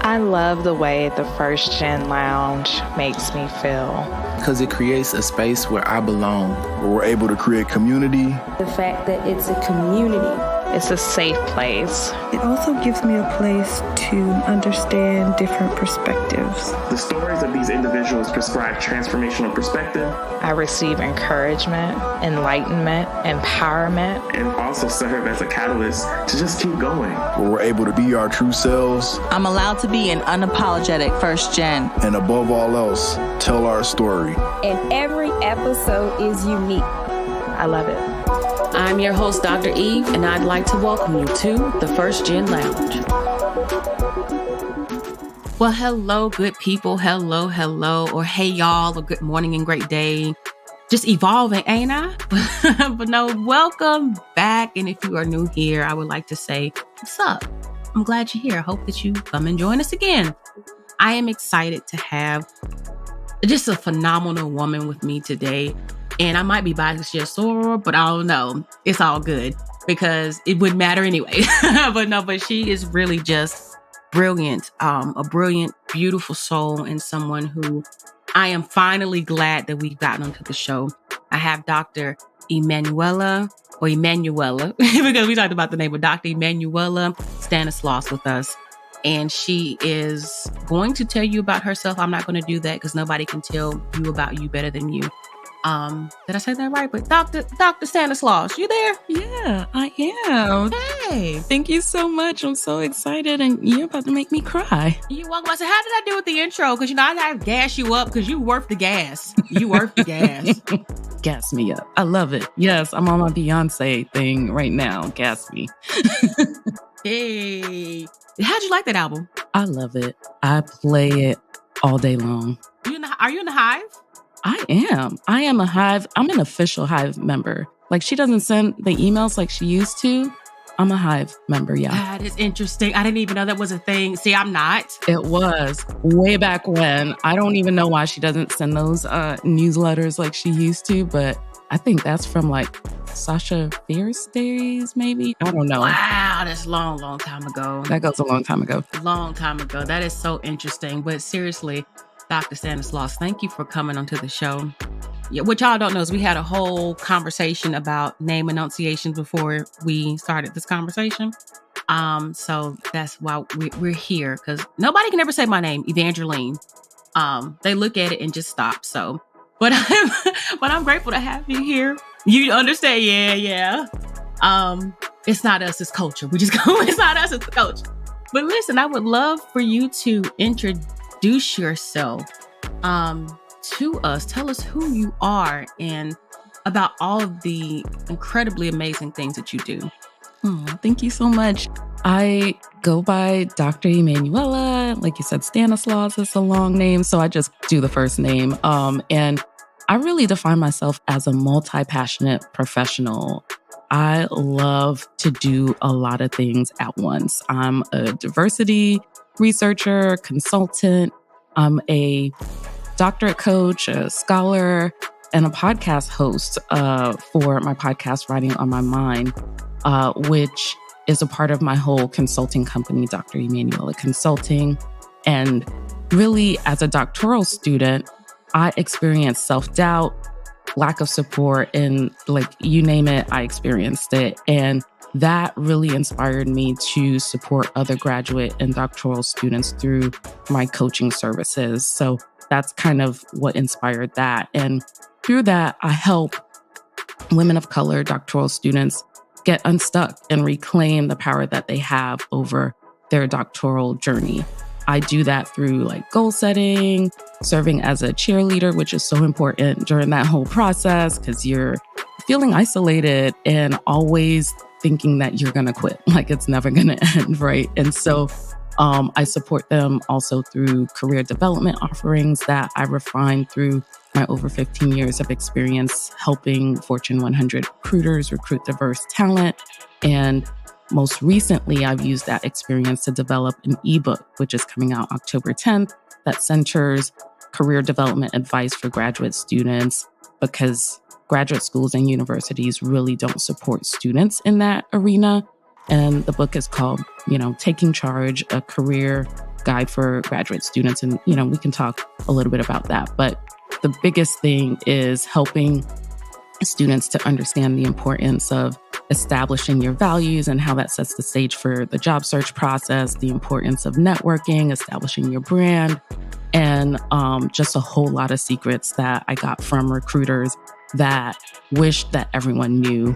I love the way the First Gen Lounge makes me feel. Because it creates a space where I belong. Where we're able to create community. The fact that it's a community. It's a safe place. It also gives me a place to understand different perspectives. The stories of these individuals prescribe transformational perspective. I receive encouragement, enlightenment, empowerment. And also serve as a catalyst to just keep going. Where we're able to be our true selves. I'm allowed to be an unapologetic first gen. And above all else, tell our story. And every episode is unique. I love it. I'm your host, Dr. Eve, and I'd like to welcome you to the First Gen Lounge. Well, hello, good people. Hello, or hey, y'all, or good morning and great day. Just evolving, ain't I? But no, welcome back. And if you are new here, I would like to say, what's up? I'm glad you're here. I hope that you come and join us again. I am excited to have just a phenomenal woman with me today. And I might be biased just sore, but I don't know. It's all good because it wouldn't matter anyway. but she is really just brilliant. A brilliant, beautiful soul and someone who I am finally glad that we've gotten onto the show. I have Dr. Emmanuela, because we talked about the name of Dr. Emmanuela Stanislaus with us. And she is going to tell you about herself. I'm not going to do that because nobody can tell you about you better than you. Did I say that right? But Dr. Stanislaus, you there? Yeah, I am. Hey. Thank you so much. I'm so excited and you're about to make me cry. You're welcome. I said, how did I do with the intro? Because, I gotta gas you up because you worth the gas. You worth the gas. Gas me up. I love it. Yes, I'm on my Beyonce thing right now. Gas me. Hey. How'd you like that album? I love it. I play it all day long. Are you in the Hive? I am a Hive. I'm an official Hive member. Like, she doesn't send the emails like she used to. I'm a Hive member, yeah. That is interesting. I didn't even know that was a thing. See, I'm not. It was way back when. I don't even know why she doesn't send those newsletters like she used to, but I think that's from like Sasha Fierce days, maybe. I don't know. Wow, that's long time ago. That goes a long time ago. Long time ago. That is so interesting. But seriously, Dr. Stanislaus, thank you for coming onto the show. Yeah, what y'all don't know is we had a whole conversation about name enunciations before we started this conversation. So that's why we're here, because nobody can ever say my name, Evangeline. They look at it and just stop. So, but I'm grateful to have you here. You understand? Yeah. It's not us, it's culture. We just go. It's not us, it's the culture. But listen, I would love for you to introduce yourself to us. Tell us who you are and about all of the incredibly amazing things that you do. Oh, thank you so much. I go by Dr. Emmanuela. Like you said, Stanislaus is a long name, so I just do the first name. And I really define myself as a multi-passionate professional. I love to do a lot of things at once. I'm a diversity researcher, consultant. I'm a doctorate coach, a scholar, and a podcast host for my podcast, Writing on My Mind, which is a part of my whole consulting company, Dr. Emmanuela Consulting. And really, as a doctoral student, I experienced self-doubt, lack of support, and like you name it, I experienced it. And that really inspired me to support other graduate and doctoral students through my coaching services. So that's kind of what inspired that. And through that, I help women of color doctoral students get unstuck and reclaim the power that they have over their doctoral journey. I do that through like goal setting, serving as a cheerleader, which is so important during that whole process because you're feeling isolated and always thinking that you're going to quit, like it's never going to end, right? And so I support them also through career development offerings that I refined through my over 15 years of experience helping Fortune 100 recruiters recruit diverse talent. And most recently, I've used that experience to develop an ebook, which is coming out October 10th, that centers career development advice for graduate students because graduate schools and universities really don't support students in that arena. And the book is called, Taking Charge, a career guide for graduate students. And, we can talk a little bit about that. But the biggest thing is helping students to understand the importance of establishing your values and how that sets the stage for the job search process, the importance of networking, establishing your brand, and just a whole lot of secrets that I got from recruiters that wish that everyone knew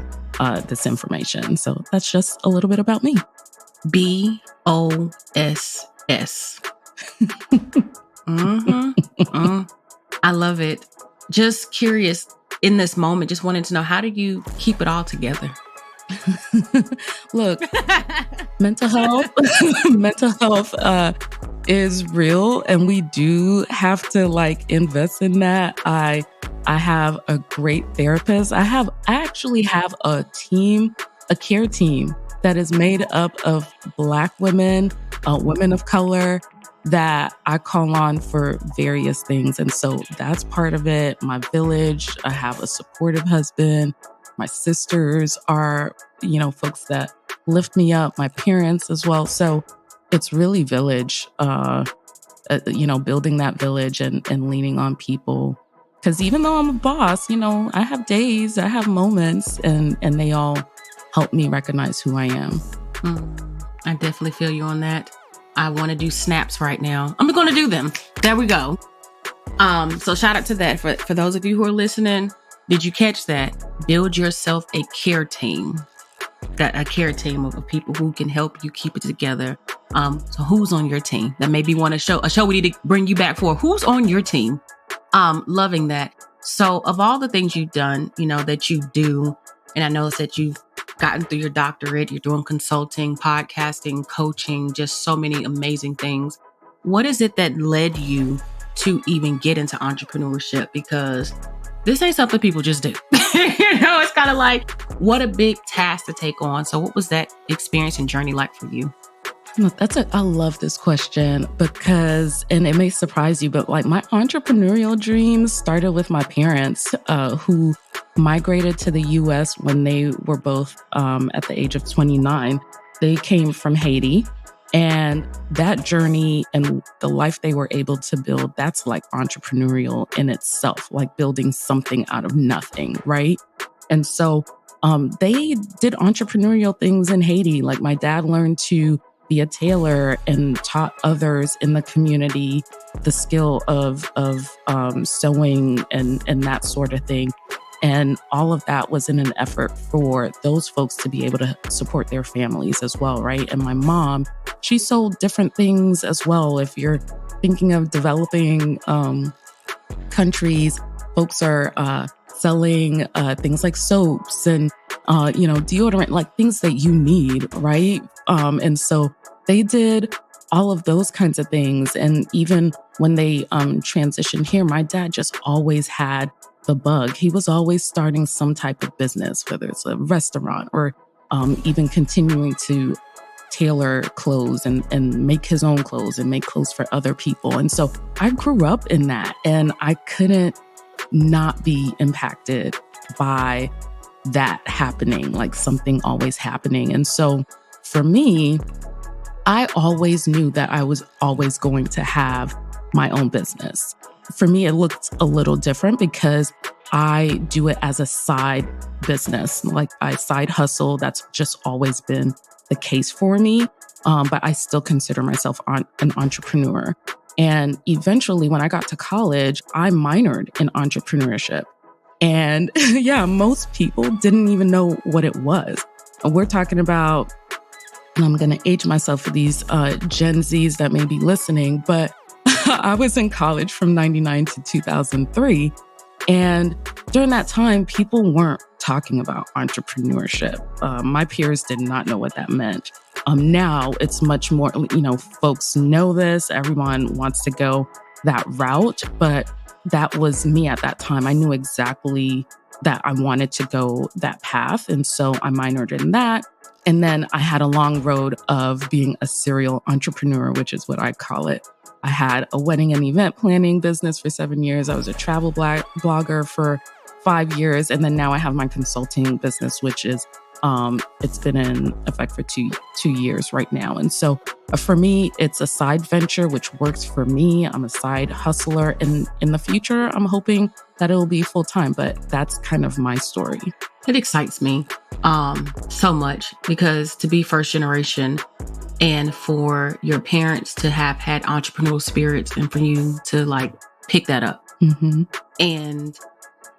this information. So that's just a little bit about me. BOSS. I love it. Just curious in this moment, just wanted to know, how do you keep it all together? Look, mental health is real, and we do have to invest in that. I have a great therapist. I actually have a care team that is made up of Black women, women of color, that I call on for various things. And so that's part of it. My village, I have a supportive husband. My sisters are, folks that lift me up, my parents as well. So it's really village, building that village and leaning on people. Because even though I'm a boss, I have days, I have moments, and they all help me recognize who I am. I definitely feel you on that. I want to do snaps right now. I'm going to do them. There we go. So shout out to that. For those of you who are listening, did you catch that? Build yourself a care team. Got a care team of people who can help you keep it together. So who's on your team? That maybe want a show we need to bring you back for. Who's on your team? Loving that. So of all the things you've done, that you do, and I know that you've gotten through your doctorate, you're doing consulting, podcasting, coaching, just so many amazing things. What is it that led you to even get into entrepreneurship? Because this ain't something people just do. It's kind of like, what a big task to take on. So what was that experience and journey like for you? I love this question because, and it may surprise you, but my entrepreneurial dreams started with my parents, who migrated to the U.S. when they were both at the age of 29. They came from Haiti, and that journey and the life they were able to build, that's entrepreneurial in itself, building something out of nothing, right? And so they did entrepreneurial things in Haiti. My dad learned to be a tailor and taught others in the community the skill of sewing and that sort of thing. And all of that was in an effort for those folks to be able to support their families as well, right? And my mom, she sold different things as well. If you're thinking of developing countries, folks are selling things like soaps and deodorant, things that you need, right? And so they did all of those kinds of things. And even when they transitioned here, my dad just always had the bug. He was always starting some type of business, whether it's a restaurant or even continuing to tailor clothes and make his own clothes and make clothes for other people. And so I grew up in that, and I couldn't not be impacted by that happening, something always happening. And so for me, I always knew that I was always going to have my own business. For me, it looked a little different because I do it as a side business, I side hustle. That's just always been the case for me. But I still consider myself an entrepreneur. And eventually, when I got to college, I minored in entrepreneurship. And most people didn't even know what it was. We're talking about, and I'm going to age myself for these Gen Zs that may be listening, but I was in college from 99 to 2003. And during that time, people weren't talking about entrepreneurship. My peers did not know what that meant. Now it's much more, folks know this. Everyone wants to go that route, but that was me at that time. I knew exactly that I wanted to go that path. And so I minored in that. And then I had a long road of being a serial entrepreneur, which is what I call it. I had a wedding and event planning business for 7 years. I was a travel blogger for 5 years. And then now I have my consulting business, which is It's been in effect for two years right now. And so for me, it's a side venture, which works for me. I'm a side hustler. And in the future, I'm hoping that it will be full time, but that's kind of my story. It excites me so much because to be first generation and for your parents to have had entrepreneurial spirits and for you to like pick that up. Mm-hmm. And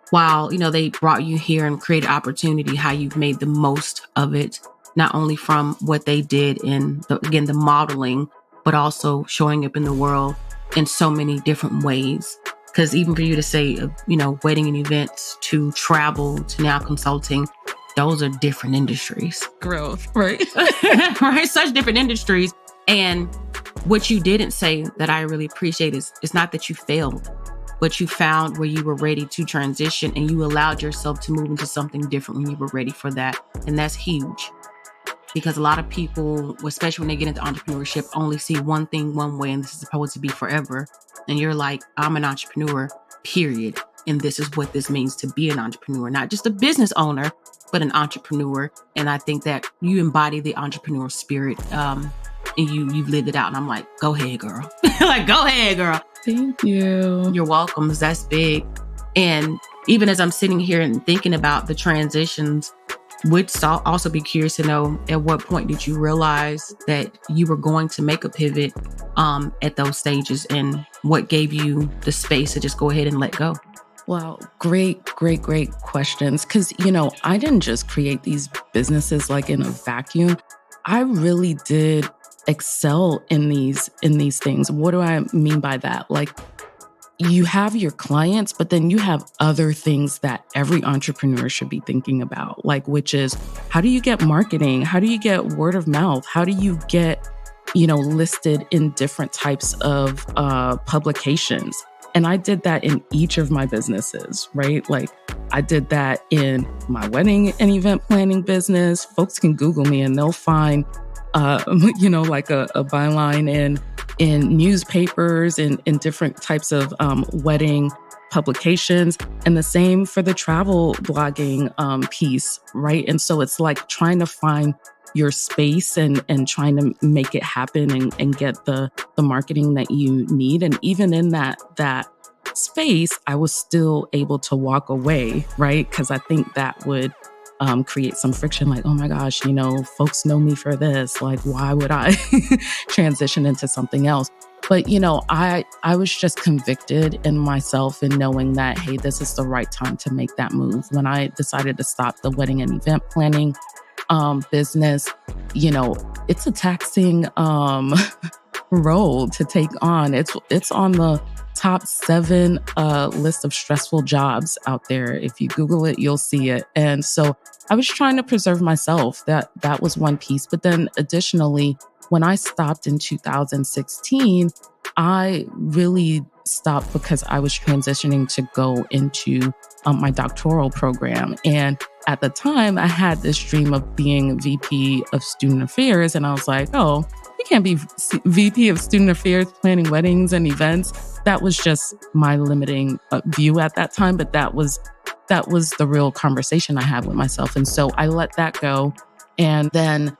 while, they brought you here and created opportunity, how you've made the most of it, not only from what they did in the modeling, but also showing up in the world in so many different ways. Because even for you to say, wedding and events to travel to now consulting, those are different industries. Growth, right? Right? Such different industries. And what you didn't say that I really appreciate is it's not that you failed, but you found where you were ready to transition and you allowed yourself to move into something different when you were ready for that. And that's huge. Because a lot of people, especially when they get into entrepreneurship, only see one thing one way and this is supposed to be forever. And you're like, I'm an entrepreneur, period. And this is what this means to be an entrepreneur, not just a business owner, but an entrepreneur. And I think that you embody the entrepreneurial spirit and you've lived it out. And I'm like, go ahead, girl. Like, go ahead, girl. Thank you. You're welcome. That's big. And even as I'm sitting here and thinking about the transitions, would also be curious to know at what point did you realize that you were going to make a pivot at those stages and what gave you the space to just go ahead and let go? Wow. Great questions. Because, I didn't just create these businesses like in a vacuum. I really did excel in these things. What do I mean by that? Like, you have your clients, but then you have other things that every entrepreneur should be thinking about, like, which is, how do you get marketing? How do you get word of mouth? How do you get, listed in different types of publications? And I did that in each of my businesses, right? Like, I did that in my wedding and event planning business. Folks can Google me and they'll find, like a byline in newspapers and in different types of wedding publications. And the same for the travel blogging piece, right? And so it's like trying to find your space and trying to make it happen and get the marketing that you need. And even in that space, I was still able to walk away, right? Because I think that would create some friction, like, oh my gosh, folks know me for this. Like, why would I transition into something else? But, I was just convicted in myself in knowing that, hey, this is the right time to make that move. When I decided to stop the wedding and event planning business, it's a taxing role to take on. It's on the top 7 list of stressful jobs out there. If you Google it, you'll see it. And so I was trying to preserve myself. That was one piece. But then additionally, when I stopped in 2016, I really stopped because I was transitioning to go into my doctoral program. And at the time, I had this dream of being VP of Student Affairs. And I was like, oh, you can't be VP of Student Affairs planning weddings and events. That was just my limiting view at that time. But that was the real conversation I had with myself. And so I let that go. And then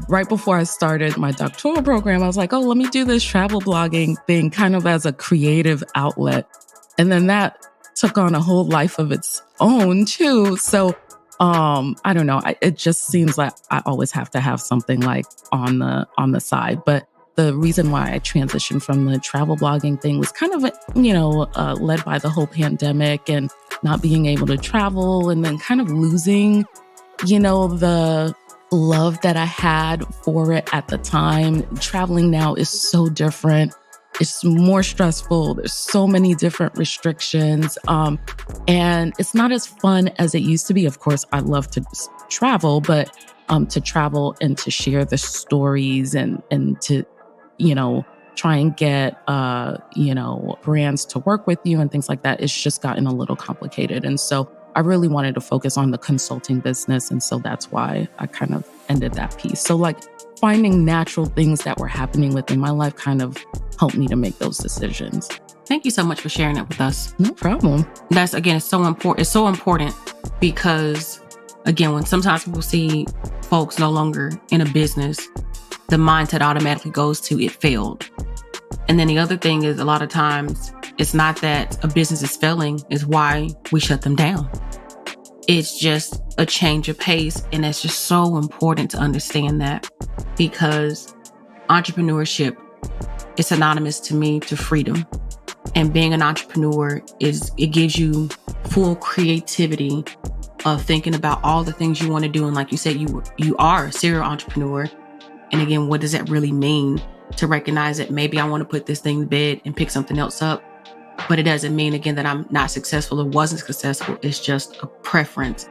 right before I started my doctoral program, I was like, oh, let me do this travel blogging thing kind of as a creative outlet. And then that took on a whole life of its own too. So I don't know. It just seems like I always have to have something like on the side. But the reason why I transitioned from the travel blogging thing was kind of, led by the whole pandemic and not being able to travel and then kind of losing, the love that I had for it at the time. Traveling now is so different. It's more stressful. There's so many different restrictions. And it's not as fun as it used to be. Of course, I love to travel, but to travel and to share the stories and to, try and get, brands to work with you and things like that, it's just gotten a little complicated. And so I really wanted to focus on the consulting business. And so that's why I kind of ended that piece. So like finding natural things that were happening within my life kind of helped me to make those decisions. Thank you so much for sharing that with us. No problem. That's, again, it's so important. It's so important because again, when sometimes people see folks no longer in a business, the mindset automatically goes to it failed. And then the other thing is, a lot of times it's not that a business is failing, is why we shut them down. It's just a change of pace. And it's just so important to understand that, because entrepreneurship is synonymous to me to freedom. And being an entrepreneur it gives you full creativity of thinking about all the things you want to do. And like you said, you are a serial entrepreneur. And again, what does that really mean? To recognize that maybe I want to put this thing to bed and pick something else up. But it doesn't mean, again, that I'm not successful or wasn't successful. It's just a preference.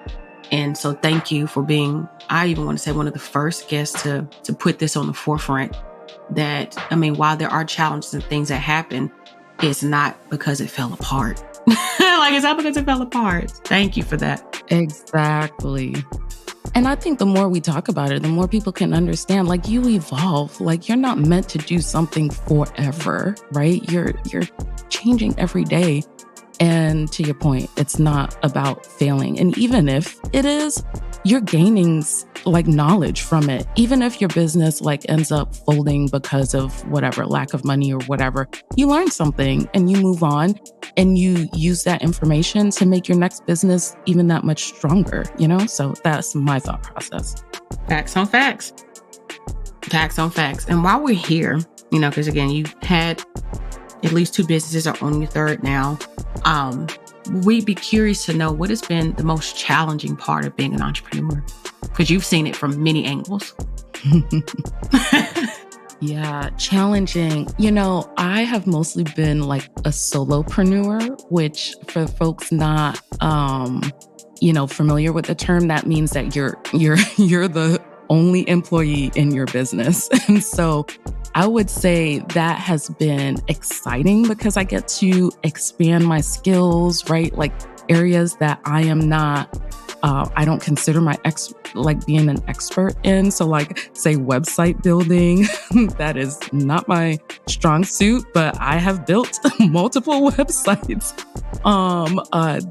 And so thank you for being, I even want to say, one of the first guests to put this on the forefront. That, I mean, while there are challenges and things that happen, it's not because it fell apart. Like, it's not because it fell apart. Thank you for that. Exactly. And I think the more we talk about it, the more people can understand, like, you evolve. Like, you're not meant to do something forever, right? You're changing every day. And to your point, it's not about failing. And even if it is, you're gaining like knowledge from it. Even if your business like ends up folding because of whatever, lack of money or whatever, you learn something and you move on and you use that information to make your next business even that much stronger, you know? So that's my thought process. Facts on facts. Facts on facts. And while we're here, you know, because again, you had at least 2 businesses, are on your 3rd now. We'd be curious to know what has been the most challenging part of being an entrepreneur, because you've seen it from many angles. Yeah, challenging. You know, I have mostly been like a solopreneur, which for folks not, familiar with the term, that means that you're the only employee in your business. And so I would say that has been exciting because I get to expand my skills, right? Like areas that I am not, I don't consider being an expert in. So like, say, website building, that is not my strong suit, but I have built multiple websites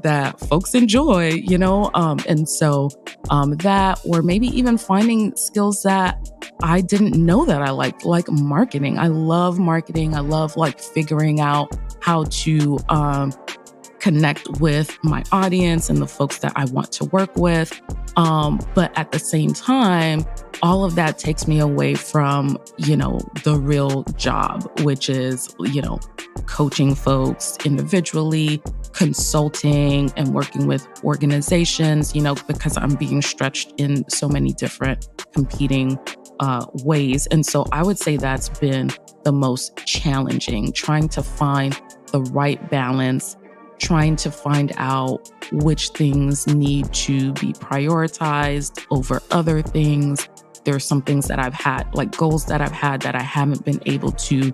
that folks enjoy, you know? And so that, or maybe even finding skills that I didn't know that I liked, like marketing. I love marketing. I love like figuring out how to connect with my audience and the folks that I want to work with. But at the same time, all of that takes me away from, the real job, which is, coaching folks individually, consulting and working with organizations, because I'm being stretched in so many different competing ways. And so I would say that's been the most challenging, trying to find the right balance, trying to find out which things need to be prioritized over other things. There are some things that I've had, like goals that I've had that I haven't been able to,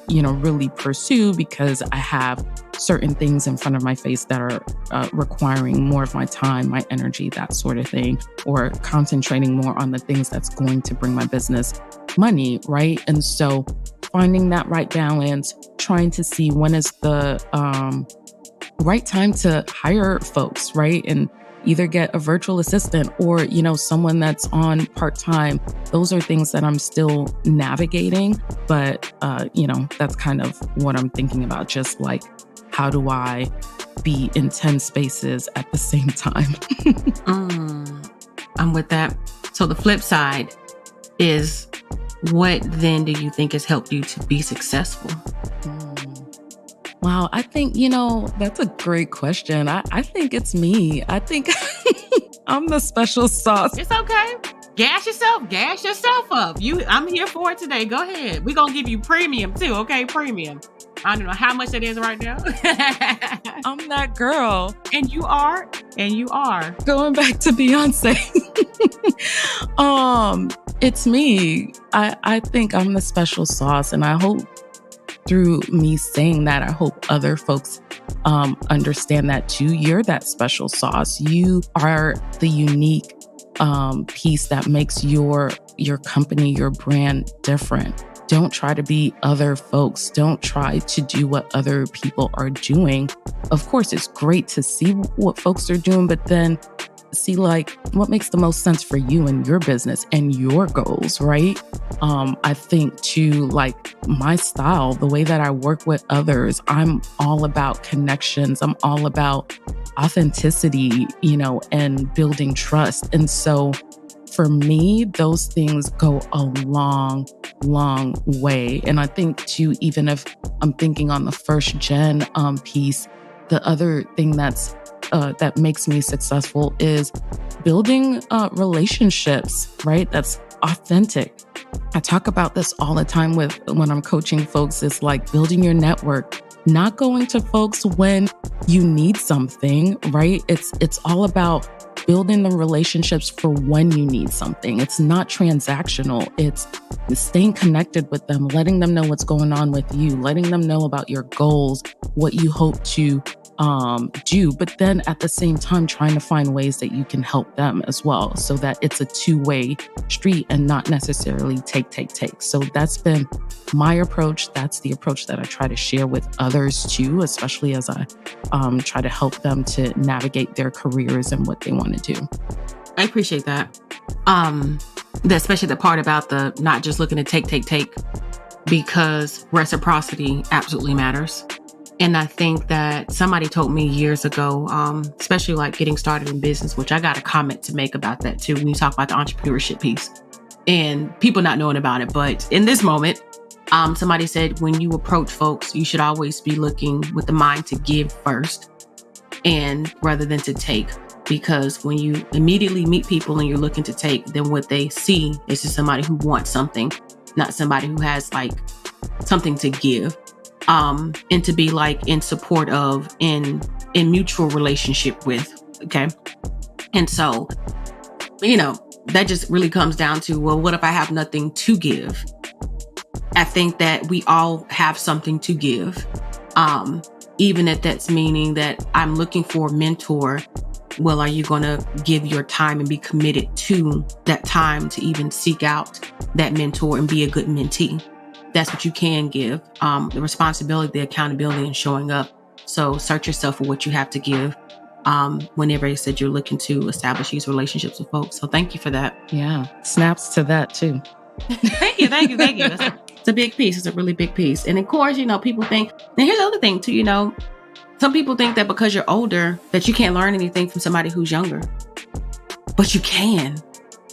really pursue because I have certain things in front of my face that are requiring more of my time, my energy, that sort of thing, or concentrating more on the things that's going to bring my business money, right? And so finding that right balance, trying to see when is the right time to hire folks, right? And either get a virtual assistant or, someone that's on part-time. Those are things that I'm still navigating, but, that's kind of what I'm thinking about. Just like, how do I be in 10 spaces at the same time? I'm with that. So the flip side is, what then do you think has helped you to be successful? Wow, I think, that's a great question. I think it's me. I think I'm the special sauce. It's okay. Gas yourself up. I'm here for it today. Go ahead. We're going to give you premium too, okay? Premium. I don't know how much it is right now. I'm that girl. And you are. Going back to Beyonce. It's me. I think I'm the special sauce, and I hope through me saying that, I hope other folks understand that too. You're that special sauce. You are the unique piece that makes your company, your brand different. Don't try to be other folks. Don't try to do what other people are doing. Of course, it's great to see what folks are doing, but then see like what makes the most sense for you and your business and your goals, right? I think too, like my style, the way that I work with others, I'm all about connections. I'm all about authenticity, and building trust. And so for me, those things go a long, long way. And I think too, even if I'm thinking on the first gen piece, the other thing that makes me successful is building relationships, right? That's authentic. I talk about this all the time when I'm coaching folks. It's like building your network, not going to folks when you need something, right? It's all about building the relationships for when you need something. It's not transactional. It's staying connected with them, letting them know what's going on with you, letting them know about your goals, what you hope to do, but then at the same time, trying to find ways that you can help them as well, so that it's a two-way street and not necessarily take. So that's been my approach. That's the approach that I try to share with others too, especially as I try to help them to navigate their careers and what they want to do. I appreciate that. Especially the part about the not just looking to take, because reciprocity absolutely matters. And I think that somebody told me years ago, especially like getting started in business, which I got a comment to make about that too, when you talk about the entrepreneurship piece and people not knowing about it. But in this moment, somebody said, when you approach folks, you should always be looking with the mind to give first and rather than to take. Because when you immediately meet people and you're looking to take, then what they see is just somebody who wants something, not somebody who has like something to give. And to be like in support of, in mutual relationship with, okay? And so, that just really comes down to, well, what if I have nothing to give? I think that we all have something to give. Even if that's meaning that I'm looking for a mentor, well, are you going to give your time and be committed to that time to even seek out that mentor and be a good mentee? That's what you can give. The responsibility, the accountability, and showing up. So search yourself for what you have to give whenever you said you're looking to establish these relationships with folks. So thank you for that. Yeah. Snaps to that too. Thank you. It's a big piece. It's a really big piece. And of course, people think, and here's the other thing too, some people think that because you're older, that you can't learn anything from somebody who's younger. But you can.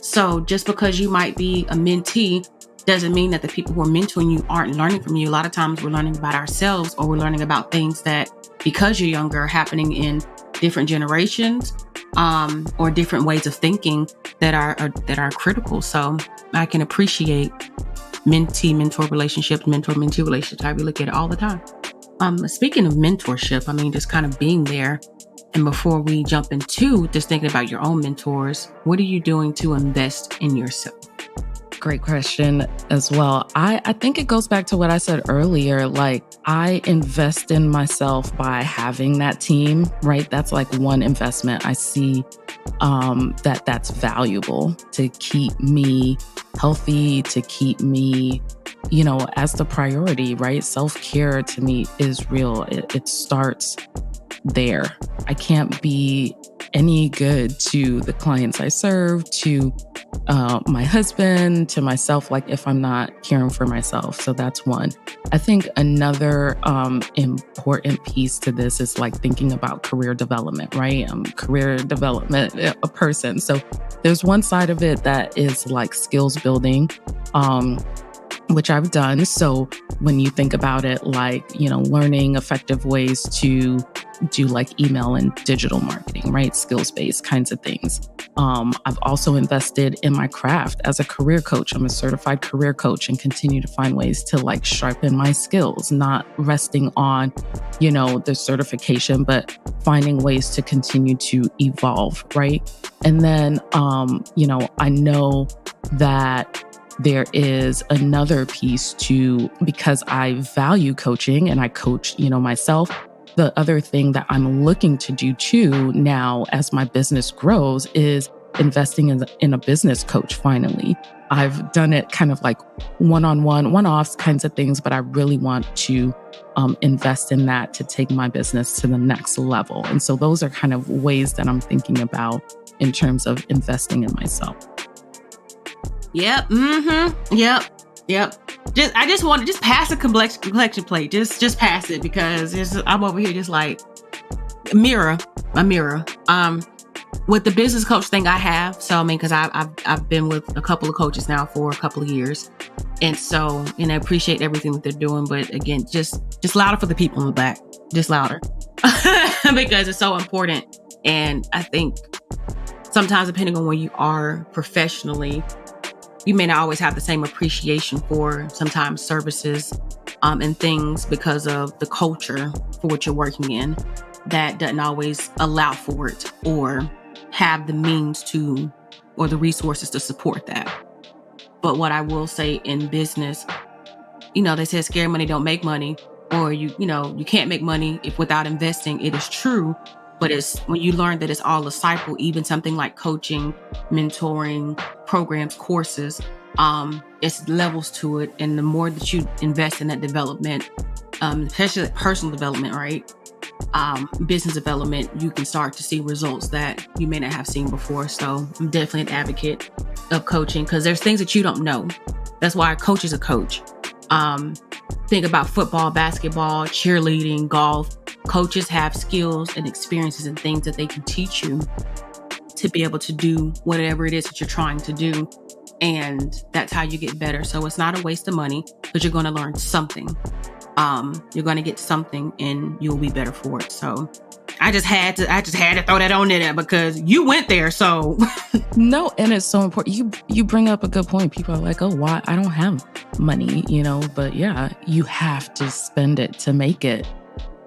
So just because you might be a mentee doesn't mean that the people who are mentoring you aren't learning from you. A lot of times we're learning about ourselves, or we're learning about things that, because you're younger, are happening in different generations, or different ways of thinking that are critical. So I can appreciate mentee-mentor relationships, mentor-mentee relationships. I really look at it all the time. Speaking of mentorship, just kind of being there. And before we jump into just thinking about your own mentors, what are you doing to invest in yourself? Great question as well. I think it goes back to what I said earlier. Like, I invest in myself by having that team, right? That's like one investment I see that's valuable to keep me healthy, to keep me, as the priority, right? Self-care to me is real. It starts there. I can't be any good to the clients I serve, to my husband, to myself, like if I'm not caring for myself. So that's one. I think another important piece to this is like thinking about career development, right? I'm career development a person. So there's one side of it that is like skills building, which I've done. So when you think about it, like, learning effective ways to do like email and digital marketing, right? Skills-based kinds of things. I've also invested in my craft as a career coach. I'm a certified career coach and continue to find ways to like sharpen my skills, not resting on, the certification, but finding ways to continue to evolve, right? And then, I know that there is another piece to, because I value coaching and I coach, myself. The other thing that I'm looking to do too now as my business grows is investing in a business coach finally. I've done it kind of like one-on-one, one-offs kinds of things, but I really want to invest in that to take my business to the next level. And so those are kind of ways that I'm thinking about in terms of investing in myself. Yep. Yep. I just want to just pass a collection plate. Just pass it, because I'm over here just like a mirror. With the business coach thing I have. So, I mean, because I've been with a couple of coaches now for a couple of years. And so, and I appreciate everything that they're doing. But again, just louder for the people in the back. Just louder. Because it's so important. And I think sometimes, depending on where you are professionally, you may not always have the same appreciation for sometimes services and things because of the culture for what you're working in that doesn't always allow for it or have the means to or the resources to support that. But what I will say in business, they say scary money don't make money, or you can't make money if without investing. It is true. But it's when you learn that it's all a cycle, even something like coaching, mentoring, programs, courses, it's levels to it. And the more that you invest in that development, especially personal development, right? Business development, you can start to see results that you may not have seen before. So I'm definitely an advocate of coaching, because there's things that you don't know. That's why a coach is a coach. Think about football, basketball, cheerleading, golf. Coaches have skills and experiences and things that they can teach you to be able to do whatever it is that you're trying to do. And that's how you get better. So it's not a waste of money, because you're going to learn something. You're going to get something and you'll be better for it. So I just had to throw that on there because you went there. So no, and it's so important. You bring up a good point. People are like, oh, why? I don't have money, but yeah, you have to spend it to make it.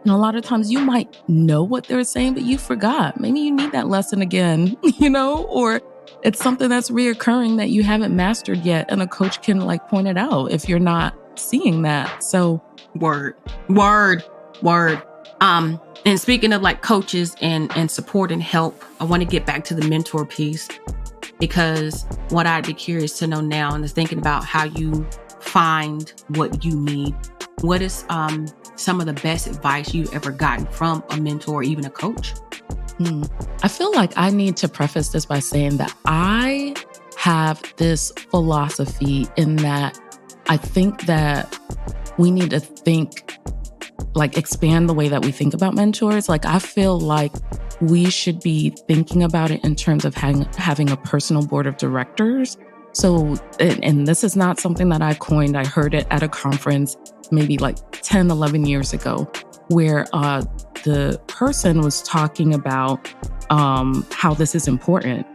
And a lot of times you might know what they're saying, but you forgot. Maybe you need that lesson again, or it's something that's reoccurring that you haven't mastered yet. And a coach can point it out if you're not seeing that. So word. And speaking of coaches and support and help, I want to get back to the mentor piece, because what I'd be curious to know now and is thinking about how you find what you need. What is some of the best advice you've ever gotten from a mentor or even a coach? I feel like I need to preface this by saying that I have this philosophy in that I think that we need to expand the way that we think about mentors. I feel like we should be thinking about it in terms of having a personal board of directors. So, and this is not something that I coined. I heard it at a conference maybe 10, 11 years ago, where the person was talking about how this is important.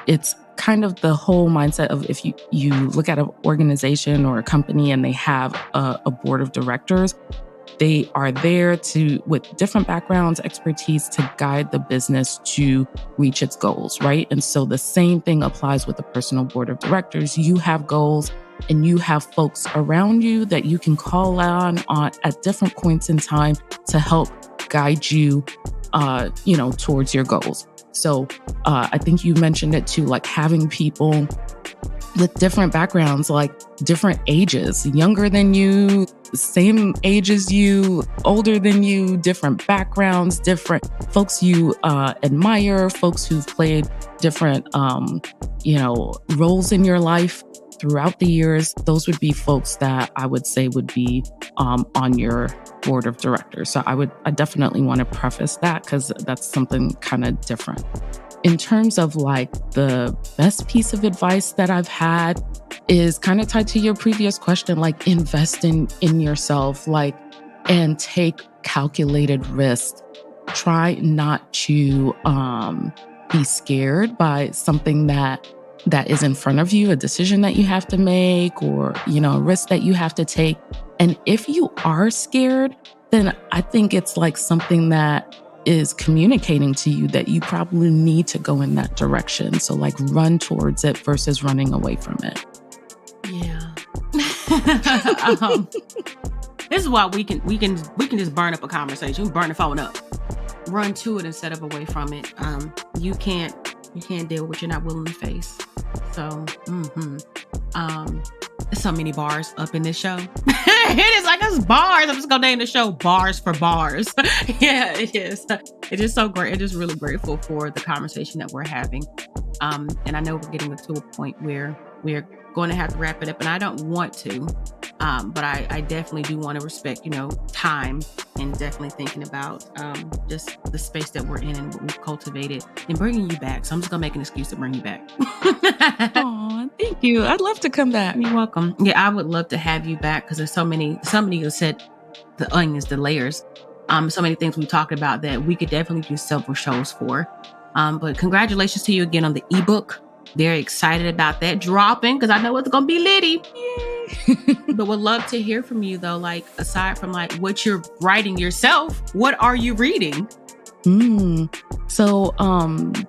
It's kind of the whole mindset of if you look at an organization or a company and they have a board of directors, they are there with different backgrounds, expertise to guide the business to reach its goals, right? And so the same thing applies with the personal board of directors. You have goals and you have folks around you that you can call on at different points in time to help guide you, towards your goals. So I think you mentioned it too, having people with different backgrounds, different ages, younger than you, same age as you, older than you, different backgrounds, different folks you admire, folks who've played different, roles in your life throughout the years. Those would be folks that I would say would be on your board of directors. So I definitely want to preface that, because that's something kind of different. In terms of the best piece of advice that I've had is kind of tied to your previous question, invest in yourself, and take calculated risks. Try not to be scared by something that is in front of you, a decision that you have to make, or, a risk that you have to take. And if you are scared, then I think it's something that is communicating to you that you probably need to go in that direction. So run towards it versus running away from it. Yeah. This is why we can just burn up a conversation. We burn the phone up. Run to it instead of away from it. You can't deal with what you're not willing to face. So, There's so many bars up in this show. It is like it's bars. I'm just gonna name the show Bars for Bars. Yeah, it is. It is so great. I'm just really grateful for the conversation that we're having. And I know we're getting to a point where we're going to have to wrap it up, and I don't want to, but I definitely do want to respect, time, and definitely thinking about just the space that we're in and what we've cultivated and bringing you back. So I'm just gonna make an excuse to bring you back. Oh, thank you. I'd love to come back. You're welcome. Yeah, I would love to have you back because there's so many. Somebody who said the onions, the layers. So many things we talked about that we could definitely do several shows for. But congratulations to you again on the ebook. Very excited about that dropping because I know it's gonna be litty. Yay! But would love to hear from you though. Like aside from like what you're writing yourself, what are you reading? So,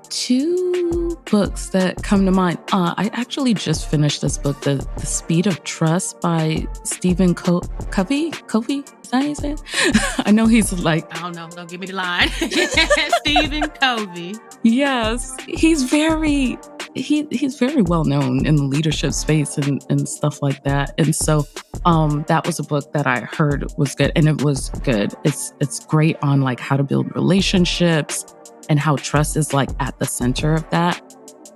two books that come to mind. I actually just finished this book, The Speed of Trust by Stephen Covey. Is that how you say it? I know he's like... I don't know. Don't give me the line. Stephen Covey. Yes. He's very well known in the leadership space and stuff like that. And so that was a book that I heard was good, and it was good. It's great on like how to build relationships and how trust is like at the center of that.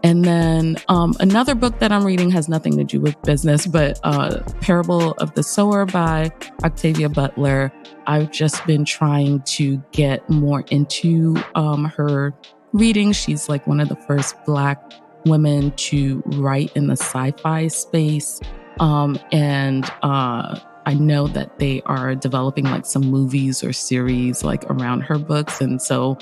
And then another book that I'm reading has nothing to do with business, but Parable of the Sower by Octavia Butler. I've just been trying to get more into her reading. She's like one of the first Black women to write in the sci-fi space. And I know that they are developing like some movies or series like around her books. And so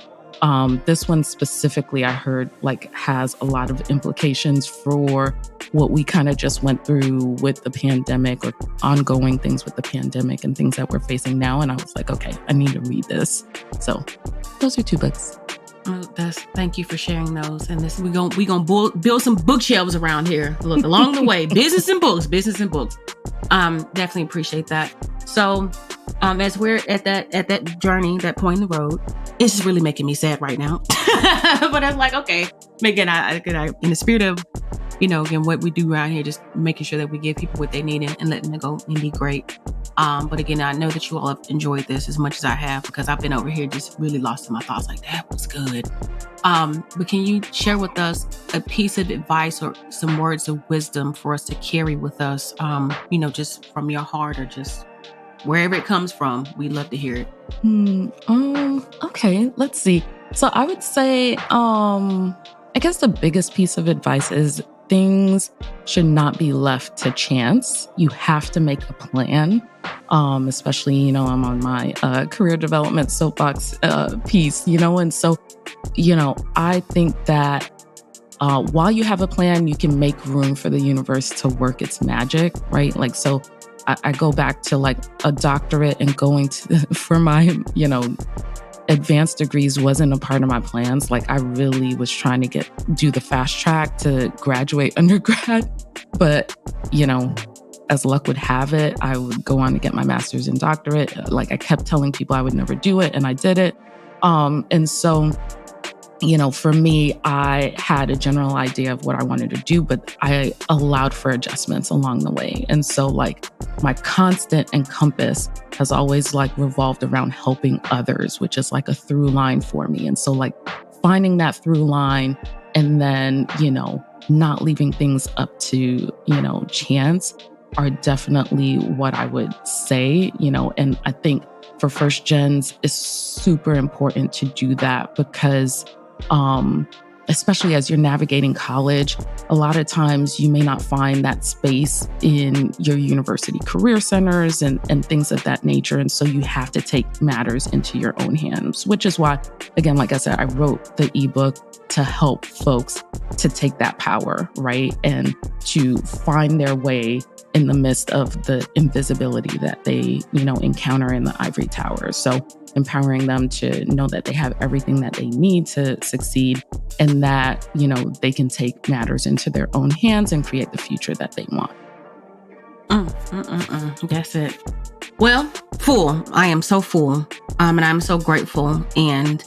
this one specifically, I heard like has a lot of implications for what we kind of just went through with the pandemic or ongoing things with the pandemic and things that we're facing now. And I was like, okay, I need to read this. So those are two books. Thank you for sharing those. And this we're gonna build some bookshelves around here. Look, along the way, business and books. Definitely appreciate that. So as we're at that journey, that point in the road, it's just really making me sad right now. But I was like, okay, again, I in the spirit of, again, what we do around here, just making sure that we give people what they need and letting them go and be great. But again, I know that you all have enjoyed this as much as I have because I've been over here just really lost in my thoughts like, that was good. But can you share with us a piece of advice or some words of wisdom for us to carry with us, just from your heart or just wherever it comes from? We'd love to hear it. Okay, let's see. So I would say, I guess the biggest piece of advice is things should not be left to chance. You have to make a plan, especially, I'm on my career development soapbox piece, and so, I think that while you have a plan, you can make room for the universe to work its magic, right? Like, so I go back to like a doctorate and going for my, advanced degrees wasn't a part of my plans. Like I really was trying to do the fast track to graduate undergrad. But, as luck would have it, I would go on to get my master's and doctorate. Like I kept telling people I would never do it and I did it. And so, for me, I had a general idea of what I wanted to do, but I allowed for adjustments along the way. And so like my constant and compass has always like revolved around helping others, which is like a through line for me. And so like finding that through line and then, not leaving things up to, chance are definitely what I would say, and I think for first gens, it's super important to do that because especially as you're navigating college, a lot of times you may not find that space in your university career centers and things of that nature. And so you have to take matters into your own hands, which is why, again, like I said, I wrote the ebook to help folks to take that power, right? And to find their way in the midst of the invisibility that they, encounter in the ivory tower. So empowering them to know that they have everything that they need to succeed and that, they can take matters into their own hands and create the future that they want. That's it. Well, full. I am so full. And I'm so grateful. And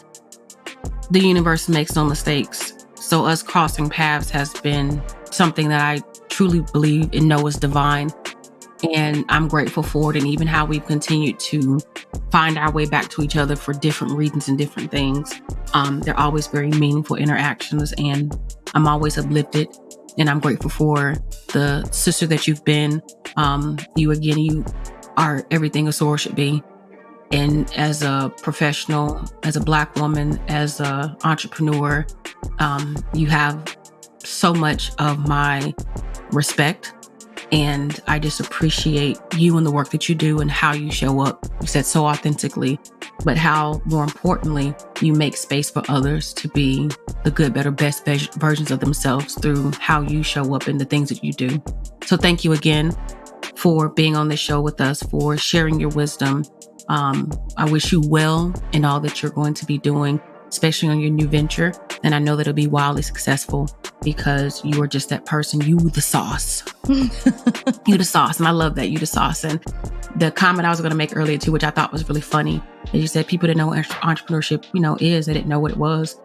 the universe makes no mistakes. So us crossing paths has been something that I truly believe and know is divine. And I'm grateful for it. And even how we've continued to find our way back to each other for different reasons and different things. They're always very meaningful interactions, and I'm always uplifted. And I'm grateful for the sister that you've been. You are everything a soror should be. And as a professional, as a Black woman, as an entrepreneur, you have so much of my respect. And I just appreciate you and the work that you do and how you show up. You said so authentically, but how, more importantly, you make space for others to be the good, better, best versions of themselves through how you show up and the things that you do. So thank you again for being on this show with us, for sharing your wisdom. I wish you well in all that you're going to be doing, especially on your new venture. And I know that it'll be wildly successful because you are just that person. You the sauce. You the sauce. And I love that. You the sauce. And the comment I was going to make earlier too, which I thought was really funny, is you said people didn't know what entrepreneurship, is. They didn't know what it was.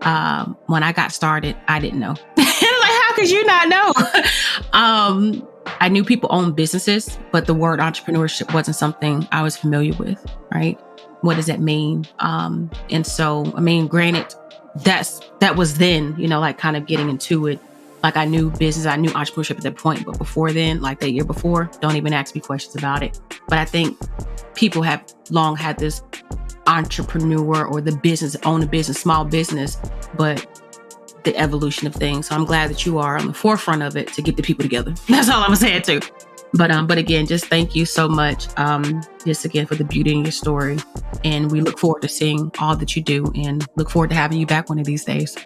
When I got started, I didn't know. Like, how could you not know? I knew people owned businesses, but the word entrepreneurship wasn't something I was familiar with, right? What does that mean? And so, granted, that was then, like kind of getting into it. Like I knew business, I knew entrepreneurship at that point, but before then, like that year before, don't even ask me questions about it. But I think people have long had this entrepreneur or the business, own a business, small business, but the evolution of things. So I'm glad that you are on the forefront of it to get the people together. That's all I'm saying too. But again, just thank you so much, just again for the beauty in your story. And we look forward to seeing all that you do and look forward to having you back one of these days.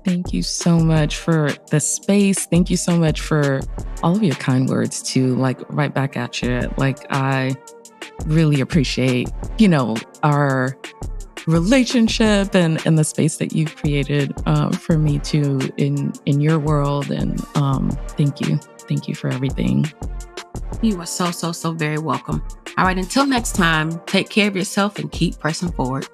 Thank you so much for the space. Thank you so much for all of your kind words too, like right back at you. Like I really appreciate, our relationship and the space that you've created for me too in your world. And thank you. Thank you for everything. You are so very welcome. All right, until next time, take care of yourself and keep pressing forward.